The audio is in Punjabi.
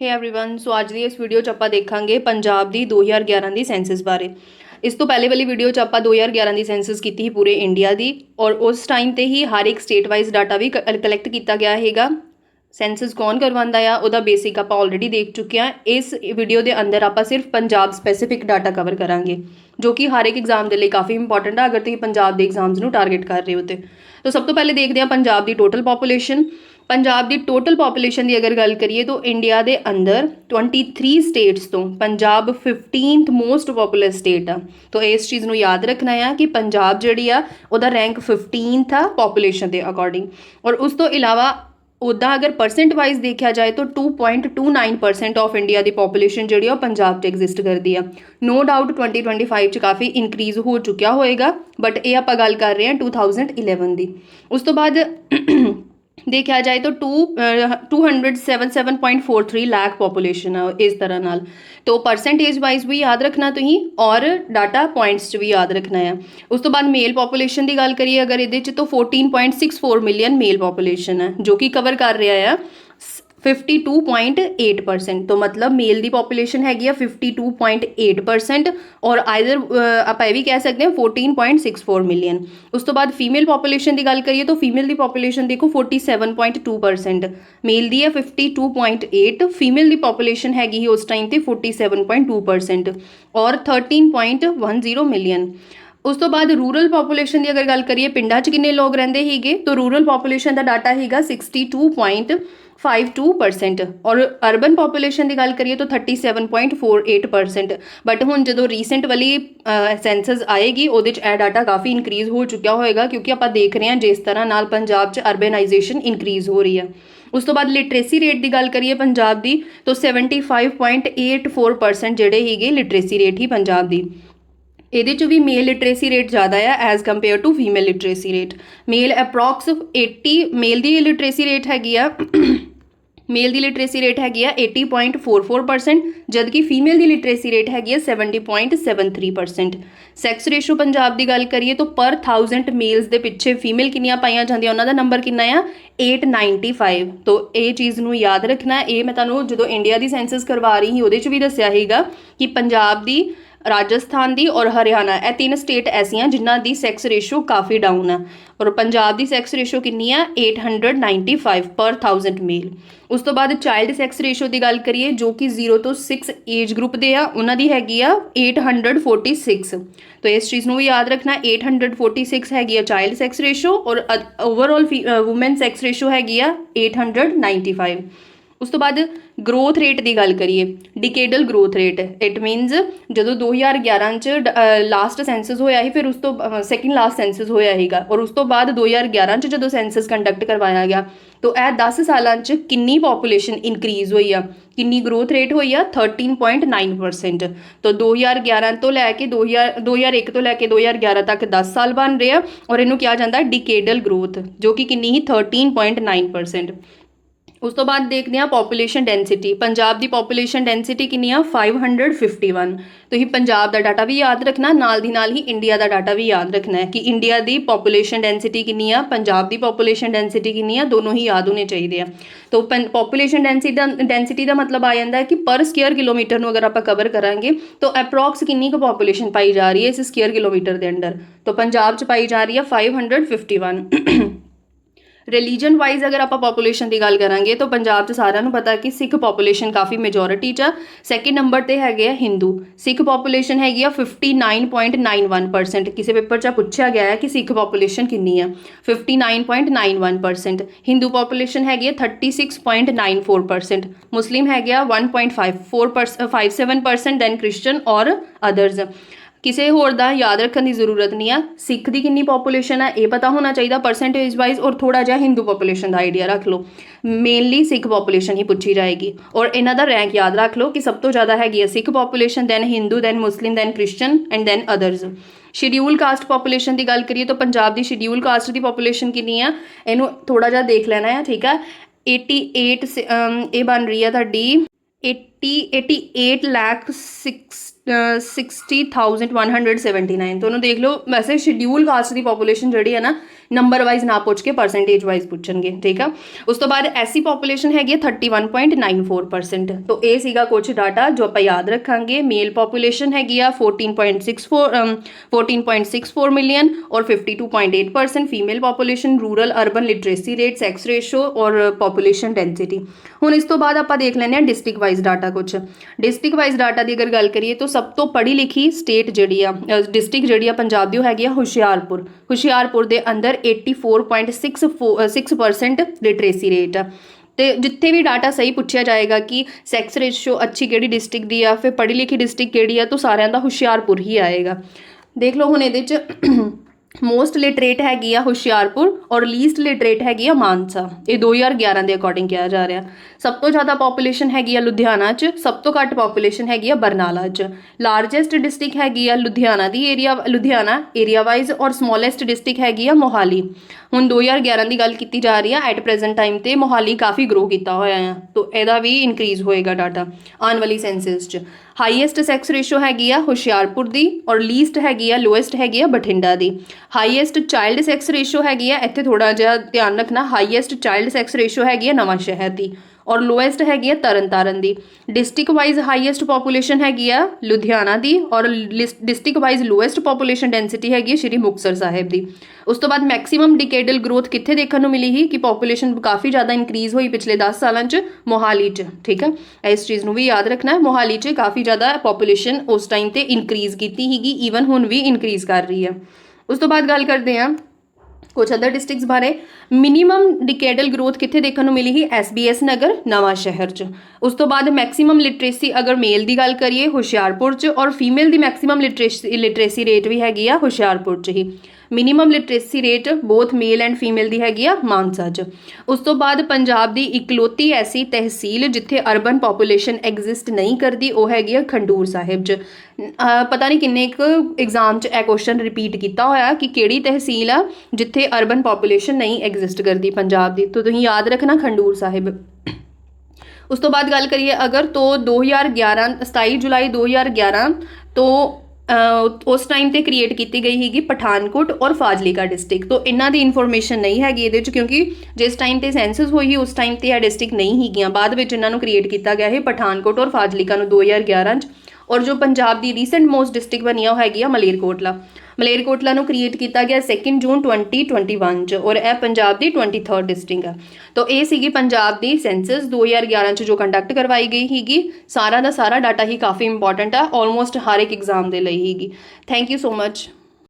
हे एवरीवन सो ਅੱਜ ਦੀ ਇਸ ਵੀਡੀਓ 'ਚ ਆਪਾਂ ਦੇਖਾਂਗੇ ਪੰਜਾਬ ਦੀ 2011 ਦੀ ਸੈਂਸਸ ਬਾਰੇ। ਇਸ ਤੋਂ ਪਹਿਲੇ ਵਾਲੀ ਵੀਡੀਓ 'ਚ ਆਪਾਂ 2011 ਦੀ ਸੈਂਸਸ ਕੀਤੀ ਸੀ ਪੂਰੇ ਇੰਡੀਆ ਦੀ ਔਰ ਉਸ ਟਾਈਮ ਤੇ ਹੀ ਹਰ ਇੱਕ ਸਟੇਟ ਵਾਈਜ਼ ਡਾਟਾ ਵੀ ਕਲੈਕਟ ਕੀਤਾ ਗਿਆ ਹੈਗਾ। ਸੈਂਸਸ ਕੌਣ ਕਰਵਾਉਂਦਾ ਆ ਉਹਦਾ ਬੇਸਿਕ ਆਪਾਂ ਆਲਰੇਡੀ ਦੇਖ ਚੁੱਕੇ ਹਾਂ। ਇਸ ਵੀਡੀਓ ਦੇ ਅੰਦਰ ਆਪਾਂ ਸਿਰਫ ਪੰਜਾਬ ਸਪੈਸੀਫਿਕ ਡਾਟਾ ਕਵਰ ਕਰਾਂਗੇ ਜੋ ਕਿ ਹਰ ਇੱਕ ਐਗਜ਼ਾਮ ਦੇ ਲਈ ਕਾਫੀ ਇੰਪੋਰਟੈਂਟ ਆ ਅਗਰ ਤੁਸੀਂ ਪੰਜਾਬ ਦੇ ਐਗਜ਼ਾਮਸ ਨੂੰ ਟਾਰਗੇਟ ਕਰ ਰਹੇ ਹੋ ਤਾਂ ਸਭ ਤੋਂ ਪਹਿਲੇ ਦੇਖਦੇ ਹਾਂ ਪੰਜਾਬ ਦੀ ਟੋਟਲ ਪੋਪੂਲੇਸ਼ਨ। ਪੰਜਾਬ ਦੀ ਟੋਟਲ ਪੋਪੂਲੇਸ਼ਨ ਦੀ ਅਗਰ ਗੱਲ ਕਰੀਏ ਤਾਂ ਇੰਡੀਆ ਦੇ ਅੰਦਰ 23 ਸਟੇਟਸ ਤੋਂ Punjab 15th most popular state ਆ। ਤਾਂ ਇਸ ਚੀਜ਼ ਨੂੰ ਯਾਦ ਰੱਖਣਾ ਆ ਕਿ ਪੰਜਾਬ ਜਿਹੜੀ ਆ ਉਹਦਾ ਰੈਂਕ 15th ਆ ਪੋਪੂਲੇਸ਼ਨ ਦੇ ਅਕੋਰਡਿੰਗ। ਔਰ ਉਸ ਤੋਂ ਇਲਾਵਾ ਉੱਦਾਂ ਅਗਰ ਪਰਸੈਂਟ ਵਾਈਜ਼ ਦੇਖਿਆ ਜਾਏ ਤਾਂ 2.29% ਆਫ ਇੰਡੀਆ ਦੀ ਪੋਪੂਲੇਸ਼ਨ ਜਿਹੜੀ ਆ ਉਹ ਪੰਜਾਬ 'ਚ ਐਗਜ਼ਿਸਟ ਕਰਦੀ ਆ। ਨੋ ਡਾਊਟ 2025 'ਚ ਕਾਫੀ ਇਨਕਰੀਜ਼ ਹੋ ਚੁੱਕਿਆ ਹੋਏਗਾ ਬਟ ਇਹ ਆਪਾਂ ਗੱਲ ਕਰ ਰਹੇ ਹਾਂ 2011 ਦੀ। ਉਸ ਤੋਂ ਬਾਅਦ ਦੇਖਿਆ ਜਾਏ ਤਾਂ 277.43 ਲੱਖ ਪੋਪੂਲੇਸ਼ਨ ਆ ਇਸ ਤਰ੍ਹਾਂ ਨਾਲ। तो परसेंटेज वाइज भी याद रखना तुसीं और डाटा पॉइंट्स च भी याद रखना है। उस तो बाद मेल पॉपूलेशन की गल करिए अगर ये तो 14.64 मिलियन मेल पॉपूलेशन है जो कि कवर कर रहा है 52.8%। तो मतलब मेल की पॉपूलेशन हैगी 52.8% और आइदर आप ये भी कह सकते हैं 14.64 मिलियन। उस तो बाद फीमेल पॉपूलेशन की गल करिए तो फीमेल की पॉपूलेशन देखो 47.2%, मेल की है 52.8, फीमेल की पॉपूलेशन हैगी उस टाइम ते 47.2% और 13.10 मिलियन। उस तो बाद रूरल पॉपूलेशन की अगर गल करिए पिंडा च किन्ने लोग रहिंदे हीगे तो रूरल पॉपूलेशन का डाटा हैगा 62.52% और अर्बन पॉपूलेशन की गल करिए तो 37.48%। बट हुण जदों रीसेंट वाली सेंसस आएगी उहदे च डाटा काफ़ी इनक्रीज़ हो चुकिया होएगा क्योंकि आप देख रहे हैं जिस तरह नाल पंजाब च अर्बनाइजेशन इनक्रीज़ हो रही है। उस तो बाद लिटरेसी रेट की गल करिए पंजाब की तो 75.84% जिहड़े हीगे लिटरेसी रेट ही पंजाब की। ਇਹਦੇ 'ਚ ਵੀ ਮੇਲ ਲਿਟਰੇਸੀ ਰੇਟ ਜ਼ਿਆਦਾ ਆ as compare to female literacy rate. Male approx 80 male ਦੀ ਲਿਟਰੇਸੀ ਰੇਟ ਹੈਗੀ ਆ ਮੇਲ ਦੀ ਲਿਟਰੇਸੀ ਰੇਟ ਹੈਗੀ ਆ 80.44% ਜਦਕਿ ਫੀਮੇਲ ਦੀ ਲਿਟਰੇਸੀ ਰੇਟ ਹੈਗੀ ਆ 70.73%। ਸੈਕਸ ਰੇਸ਼ੋ ਪੰਜਾਬ ਦੀ ਗੱਲ ਕਰੀਏ ਤਾਂ ਪਰ 1000 ਮੇਲਸ ਦੇ ਪਿੱਛੇ ਫੀਮੇਲ ਕਿੰਨੀਆਂ ਪਾਈਆਂ ਜਾਂਦੀਆਂ ਉਹਨਾਂ ਦਾ ਨੰਬਰ ਕਿੰਨਾ ਆ 895। तो ਇਹ ਚੀਜ਼ ਨੂੰ ਯਾਦ ਰੱਖਣਾ। ਇਹ ਮੈਂ ਤੁਹਾਨੂੰ ਜਦੋਂ ਇੰਡੀਆ ਦੀ ਸੈਂਸਸ ਕਰਵਾ ਰਹੀ ਸੀ ਉਹਦੇ 'ਚ ਵੀ ਦੱਸਿਆ ਸੀਗਾ ਕਿ ਪੰਜਾਬ ਦੀ राजस्थान दी और हरियाणा ये 3 स्टेट ऐसियां जिन्हां दी सैक्स रेशो काफ़ी डाउन है और पंजाब दी सैक्स रेशो कितनी है 895 पर 1000 मेल। उस तो बाद चाइल्ड सैक्स रेशो की गल करिए जो कि 0 to 6 एज ग्रुप दे आ उन्हां दी हैगी आ 846। तो इस चीज़ नूं भी याद रखना 846 हैगी आ चाइल्ड सैक्स रेशो और ओवरऑल वूमेन सैक्स रेशो हैगी आ 895। उस तो बाद ग्रोथ रेट की गल करिए डिकेडल ग्रोथ रेट इट मीनस जो 2011 च लास्ट सेंसस होया ही फिर उस तो सैकेंड लास्ट सेंसस होया हीगा और उस तो बाद 2011 च जो सेंसस कंडक्ट करवाया गया तो यह 10 सालों च किन्नी पॉपूलेशन इनक्रीज़ हुई आ किन्नी ग्रोथ रेट हुई आ 13.9%। तो 2011 तो लैके 2001 तो लैके 2011 तक 10 साल बन रहे हैं और इनू कहा जाता है डिकेडल ग्रोथ जो कि किन्नी ही 13.9%। उस तो बाद देखते हैं पॉपूलेशन डेंसिटी। पंजाब की पॉपूलेशन डेंसिटी कितनी है 551। तो ही पंजाब का डाटा भी याद रखना नाल दी नाल ही इंडिया का डाटा भी याद रखना है कि इंडिया की पॉपूलेशन डेंसिटी कितनी है पंजाब की पॉपूलेशन डेंसिटी कितनी है दोनों ही याद होने चाहिए। तो पॉपूलेशन डेंसिटी का मतलब आ जाता है कि पर स्क्वेयर किलोमीटर में अगर आप कवर करांगे तो अप्रॉक्स कितनी को पॉपूलेशन पाई जा रही है इस स्क्वेयर किलोमीटर के अंडर। तो पंजाब च पाई जा रही है 551। रिलीजन वाइज अगर आप पॉपूलेशन की गल करांगे तो पंजाब च सारिਆਂ ਨੂੰ पता है कि सिख पॉपूलेशन काफ़ी मेजोरिटी च सैकेंड नंबर ते हैगे आ हिंदू। सिख पॉपूलेशन हैगी आ 59.91%। किसी पेपर च पूछा गया है कि सिख पॉपूलेशन कितनी है 59.91%। हिंदू पॉपूलेशन हैगी 36.94%। मुस्लिम हैगे 1.57%। दैन क्रिश्चन और अदर्स। किसी होर दा याद रखने की जरूरत नहीं है। सिख की कितनी पॉपूलेशन है ये पता होना चाहिए परसेंटेज वाइज और थोड़ा जिहा हिंदू पॉपूलेशन का आइडिया रख लो। मेनली सिख पॉपूलेशन ही पूछी जाएगी और इन्हां दा रैंक याद रख लो कि सब तो ज़्यादा हैगी Sikh population than Hindu than Muslim than Christian and than others. Schedule caste population की गल करिए तो पंजाब की शेड्यूल कास्ट की पॉपूलेशन कितनी है इनू थोड़ा जिहा देख लेना है ठीक है। 88 ये बन रही है तुहाडी 88 लाख 6 60,179 ਤੁਹਾਨੂੰ ਦੇਖ ਲਓ। ਵੈਸੇ ਸ਼ਡਿਊਲ ਕਾਸਟ ਦੀ ਪੋਪੂਲੇਸ਼ਨ ਜਿਹੜੀ ਹੈ ਨਾ ਨੰਬਰ ਵਾਈਜ਼ ਨਾ ਪੁੱਛ ਕੇ ਪਰਸੈਂਟੇਜ ਵਾਈਜ਼ ਪੁੱਛਣਗੇ, ਠੀਕ ਆ। ਉਸ ਤੋਂ ਬਾਅਦ ਐਸੀ ਪੋਪੂਲੇਸ਼ਨ ਹੈਗੀ ਹੈ 31.94%। ਤੋਂ ਇਹ ਸੀਗਾ ਕੁਝ ਡਾਟਾ ਜੋ ਆਪਾਂ ਯਾਦ ਰੱਖਾਂਗੇ। ਮੇਲ ਪੋਪੂਲੇਸ਼ਨ ਹੈਗੀ ਆ 14.64 ਮਿਲੀਅਨ ਔਰ 52.8%। Female population, rural urban literacy rate, sex ratio ਔਰ ਪੋਪੂਲੇਸ਼ਨ ਡੈਂਸਿਟੀ। ਹੁਣ ਇਸ ਤੋਂ ਬਾਅਦ ਆਪਾਂ ਦੇਖ ਲੈਂਦੇ ਹਾਂ ਡਿਸਟ੍ਰਿਕਟ ਵਾਈਜ਼ ਡਾਟਾ। ਕੁਝ ਡਿਸਟ੍ਰਿਕਟ ਵਾਈਜ਼ ਡਾਟਾ ਦੀ ਅਗਰ ਗੱਲ ਕਰੀਏ ਤਾਂ ਸਭ ਤੋਂ ਪੜ੍ਹੀ ਲਿਖੀ ਸਟੇਟ ਜਿਹੜੀ ਆ ਡਿਸਟ੍ਰਿਕਟ ਜਿਹੜੀ ਆ ਪੰਜਾਬ ਦੀ ਉਹ ਹੈਗੀ ਆ ਹੁਸ਼ਿਆਰਪੁਰ। ਹੁਸ਼ਿਆਰਪੁਰ ਦੇ ਅੰਦਰ 84.66% ਲਿਟਰੇਸੀ ਰੇਟ ਆ। ਤੇ ਜਿੱਥੇ ਵੀ ਡਾਟਾ ਸਹੀ ਪੁੱਛਿਆ ਜਾਏਗਾ ਕਿ ਸੈਕਸ ਰੇਸ਼ੋ ਅੱਛੀ ਕਿਹੜੀ ਡਿਸਟ੍ਰਿਕਟ ਦੀ ਆ, ਫਿਰ ਪੜ੍ਹੀ ਲਿਖੀ ਡਿਸਟ੍ਰਿਕਟ ਕਿਹੜੀ ਆ, ਤਾਂ ਸਾਰਿਆਂ ਦਾ ਹੁਸ਼ਿਆਰਪੁਰ ਹੀ ਆਏਗਾ। ਦੇਖ ਲਓ ਹੁਣ ਇਹਦੇ 'ਚ ਮੋਸਟ ਲਿਟਰੇਟ ਹੈਗੀ ਆ ਹੁਸ਼ਿਆਰਪੁਰ ਔਰ ਲੀਸਟ ਲਿਟਰੇਟ ਹੈਗੀ ਆ ਮਾਨਸਾ। ਇਹ 2011 ਦੇ ਅਕੋਰਡਿੰਗ ਕਿਹਾ ਜਾ ਰਿਹਾ। ਸਭ ਤੋਂ ਜ਼ਿਆਦਾ ਪੋਪੂਲੇਸ਼ਨ ਹੈਗੀ ਆ ਲੁਧਿਆਣਾ 'ਚ, ਸਭ ਤੋਂ ਘੱਟ ਪੋਪੂਲੇਸ਼ਨ ਹੈਗੀ ਆ ਬਰਨਾਲਾ 'ਚ। ਲਾਰਜੈਸਟ ਡਿਸਟ੍ਰਿਕਟ ਹੈਗੀ ਆ ਲੁਧਿਆਣਾ ਦੀ ਲੁਧਿਆਣਾ ਏਰੀਆ ਵਾਈਜ਼ ਔਰ ਸਮੋਲੈਸਟ ਡਿਸਟ੍ਰਿਕਟ ਹੈਗੀ ਆ ਮੋਹਾਲੀ। ਹੁਣ 2011 ਦੀ ਗੱਲ ਕੀਤੀ ਜਾ ਰਹੀ ਆ। ਐਟ ਪ੍ਰੈਜ਼ੈਂਟ ਟਾਈਮ ਤੇ ਮੋਹਾਲੀ ਕਾਫੀ ਗਰੋ ਕੀਤਾ ਹੋਇਆ ਆ, ਤਾਂ ਇਹਦਾ ਵੀ ਇਨਕਰੀਜ਼ ਹੋਏਗਾ ਡਾਟਾ ਆਉਣ ਵਾਲੀ ਸੈਂਸਸ 'ਚ। ਹਾਈਐਸਟ ਸੈਕਸ ਰੇਸ਼ੋ ਹੈਗੀ ਆ ਹੁਸ਼ਿਆਰਪੁਰ ਦੀ ਔਰ ਲੀਸਟ ਹੈਗੀ ਆ ਲੋਐਸਟ ਹੈਗੀ ਆ ਬਠਿੰਡਾ ਦੀ। ਹਾਈਐਸਟ ਚਾਈਲਡ ਸੈਕਸ ਰੇਸ਼ੋ ਹੈਗੀ ਆ, ਇੱਥੇ ਥੋੜਾ ਜਿਹਾ ਧਿਆਨ ਰੱਖਣਾ, ਹਾਈਐਸਟ ਚਾਈਲਡ ਸੈਕਸ ਰੇਸ਼ੋ ਹੈਗੀ ਆ ਨਵਾਂ ਸ਼ਹਿਰ ਦੀ ਔਰ ਲੋਐਸਟ ਹੈਗੀ ਆ ਤਰਨਤਾਰਨ ਦੀ। ਡਿਸਟ੍ਰਿਕਟ ਵਾਈਜ਼ ਹਾਈਐਸਟ ਪੋਪੂਲੇਸ਼ਨ ਹੈਗੀ ਆ ਲੁਧਿਆਣਾ ਦੀ ਔਰ district wise lowest population density ਹੈਗੀ ਹੈ ਸ਼੍ਰੀ ਮੁਕਤਸਰ ਸਾਹਿਬ ਦੀ। ਉਸ ਤੋਂ ਬਾਅਦ ਮੈਕਸਿਮਮ ਡਿਕੇਡਲ ਗਰੋਥ ਕਿੱਥੇ ਦੇਖਣ ਨੂੰ ਮਿਲੀ ਸੀ ਕਿ ਪੋਪੂਲੇਸ਼ਨ ਕਾਫੀ ਜ਼ਿਆਦਾ ਇਨਕਰੀਜ਼ ਹੋਈ ਪਿਛਲੇ 10 ਸਾਲਾਂ 'ਚ ਮੋਹਾਲੀ 'ਚ, ਠੀਕ ਆ। ਇਸ ਚੀਜ਼ ਨੂੰ ਵੀ ਯਾਦ ਰੱਖਣਾ ਹੈ। ਮੋਹਾਲੀ 'ਚ ਕਾਫੀ ਜ਼ਿਆਦਾ ਪੋਪੂਲੇਸ਼ਨ ਉਸ ਟਾਈਮ ਤੇ ਇਨਕਰੀਜ਼ ਕੀਤੀ ਸੀਗੀ, ਈਵਨ ਹੁਣ ਵੀ ਇਨਕਰੀਜ਼ ਕਰ ਰਹੀ ਹੈ। ਉਸ ਤੋਂ ਬਾਅਦ ਗੱਲ ਕਰਦੇ ਹਾਂ ਕੁਛ ਅਦਰ ਡਿਸਟ੍ਰਿਕਟਸ ਬਾਰੇ। ਮਿਨੀਮਮ ਡਿਕੇਡਲ ਗਰੋਥ ਕਿੱਥੇ ਦੇਖਣ ਨੂੰ ਮਿਲੀ ਸੀ? SBS ਨਗਰ ਨਵਾਂ ਸ਼ਹਿਰ 'ਚ। ਉਸ ਤੋਂ ਬਾਅਦ ਮੈਕਸਿਮਮ ਲਿਟਰੇਸੀ ਅਗਰ ਮੇਲ ਦੀ ਗੱਲ ਕਰੀਏ ਹੁਸ਼ਿਆਰਪੁਰ 'ਚ ਔਰ ਫੀਮੇਲ ਦੀ ਮੈਕਸਿਮਮ ਲਿਟਰੇਸੀ ਰੇਟ ਵੀ ਹੈਗੀ ਆ ਹੁਸ਼ਿਆਰਪੁਰ 'ਚ ਹੀ। Minimum literacy rate both male and female ਦੀ ਹੈਗੀ ਆ ਮਾਨਸਾ 'ਚ। ਉਸ ਤੋਂ ਬਾਅਦ ਪੰਜਾਬ ਦੀ ਇਕਲੌਤੀ ਐਸੀ ਤਹਿਸੀਲ ਜਿੱਥੇ ਅਰਬਨ ਪੋਪੂਲੇਸ਼ਨ ਐਗਜ਼ਿਸਟ ਨਹੀਂ ਕਰਦੀ ਉਹ ਹੈਗੀ ਆ ਖੰਡੂਰ ਸਾਹਿਬ 'ਚ। ਪਤਾ ਨਹੀਂ ਕਿੰਨੇ ਕੁ ਐਗਜ਼ਾਮ 'ਚ ਇਹ ਕੁਐਸਚਨ ਰਿਪੀਟ ਕੀਤਾ ਹੋਇਆ ਕਿ ਕਿਹੜੀ ਤਹਿਸੀਲ ਆ ਜਿੱਥੇ ਅਰਬਨ ਪੋਪੂਲੇਸ਼ਨ ਨਹੀਂ ਐਗਜ਼ਿਸਟ ਕਰਦੀ ਪੰਜਾਬ ਦੀ, ਤਾਂ ਤੁਸੀਂ ਯਾਦ ਰੱਖਣਾ ਖੰਡੂਰ ਸਾਹਿਬ। ਉਸ ਤੋਂ ਬਾਅਦ ਗੱਲ ਕਰੀਏ ਅਗਰ ਤੋਂ 2011 27 ਜੁਲਾਈ 2011 ਤੋਂ ਉਸ ਟਾਈਮ ਤੇ ਕ੍ਰੀਏਟ ਕੀਤੀ ਗਈ ਸੀਗੀ ਪਠਾਨਕੋਟ ਔਰ ਫਾਜ਼ਿਲਕਾ ਡਿਸਟ੍ਰਿਕਟ। ਤੋਂ ਇਹਨਾਂ ਦੀ ਇਨਫੋਰਮੇਸ਼ਨ ਨਹੀਂ ਹੈਗੀ ਇਹਦੇ 'ਚ ਕਿਉਂਕਿ ਜਿਸ ਟਾਈਮ ਤੇ ਸੈਂਸਸ ਹੋਈ ਉਸ ਟਾਈਮ ਤੇ ਇਹ ਡਿਸਟ੍ਰਿਕਟ ਨਹੀਂ ਸੀਗੀਆਂ। ਬਾਅਦ ਵਿੱਚ ਇਹਨਾਂ ਨੂੰ ਕ੍ਰੀਏਟ ਕੀਤਾ ਗਿਆ ਹੈ ਪਠਾਨਕੋਟ ਔਰ ਫਾਜ਼ਿਲਕਾ ਨੂੰ 2011 'ਚ। ਔਰ ਜੋ ਪੰਜਾਬ ਦੀ ਰੀਸੈਂਟ ਮੋਸਟ ਡਿਸਟ੍ਰਿਕਟ ਬਣੀ ਉਹ ਹੈਗੀ ਆ ਮਲੇਰਕੋਟਲਾ। ਮਲੇਰਕੋਟਲਾ ਨੂੰ ਕ੍ਰੀਏਟ ਕੀਤਾ ਗਿਆ 2 ਜੂਨ 2021 'ਚ ਔਰ ਇਹ ਪੰਜਾਬ ਦੀ 23rd ਡਿਸਟ੍ਰਿਕਟ ਆ। ਤਾਂ ਇਹ ਸੀਗੀ ਪੰਜਾਬ ਦੀ ਸੈਂਸਸ 2011 'ਚ ਜੋ ਕੰਡਕਟ ਕਰਵਾਈ ਗਈ ਸੀਗੀ। ਸਾਰਾ ਦਾ ਸਾਰਾ ਡਾਟਾ ਹੀ ਕਾਫੀ ਇੰਪੋਰਟੈਂਟ ਆ, ਆਲਮੋਸਟ ਹਰ ਇੱਕ ਐਗਜ਼ਾਮ ਦੇ ਲਈ ਸੀਗੀ। Thank you so much.